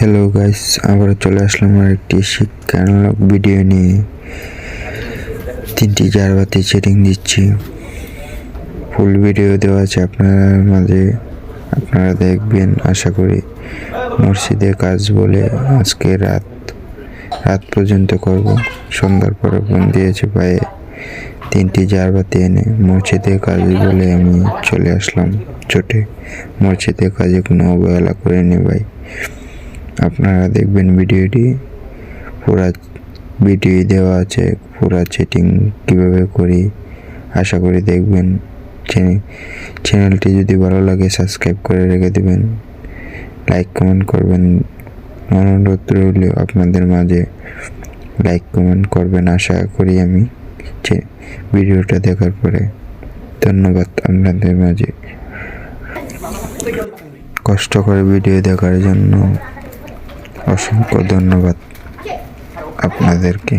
Hello guys, আবার চলে আসলাম আর একটি শিক্ষামূলক ভিডিও নিয়ে। 3টি জারবাতি সেটিং দিচ্ছি, ফুল ভিডিও দেওয়া আছে আপনার মাঝে, আপনারা দেখবেন আশা করি। মসজিদের কাজ বলে আজকে রাত পর্যন্ত করব। সন্ধ্যার পরে ফোন দিয়েছে পায়ে 3টি জারবাতি এনে মসজিদের কাজ বলে আমি চলে আসলাম চটে। মসজিদের কাজে কোনো অবহেলা করিনি ভাই। আপনারা দেখবেন ভিডিওটি, পুরা ভিডিও দেওয়া আছে, পুরা সেটিং কিভাবে করি আশা করি দেখবেন। চ্যানেলটি যদি ভালো লাগে সাবস্ক্রাইব করে রেখে দেবেন, লাইক কমেন্ট করবেন। অনুরোধ রইল আপনাদের মাঝে লাইক কমেন্ট করবেন আশা করি আমি ভিডিওটা দেখার পরে। ধন্যবাদ আপনাদের মাঝে কষ্ট করে ভিডিও দেখার জন্য, অসংখ্য ধন্যবাদ আপনাদেরকে।